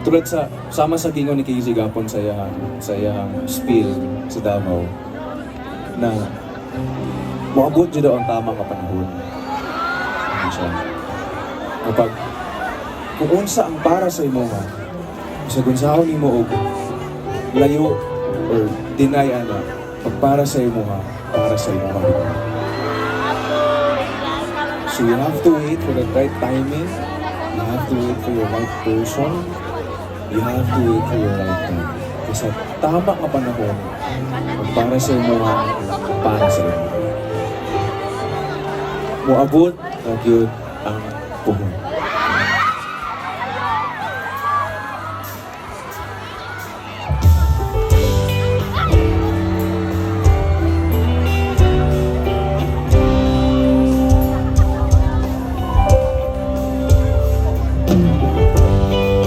tulad sa sama sa gingon ni Casey gapon sa iyang spiel sa Davao na moabot jud daw ang tamang panahon. Ano siya? Kapag kung unsa ang para sa imo ha, sa gunsaon nimo og layo or deny ana, pag para sa imo ha, para sa imo ha. So you have to wait for the right timing. You have to wait for your right person. You have to wait for your right time. Kasi tama ka panahon, kung para sa imo nga, para sa imo. Muabot na yun ang puhon.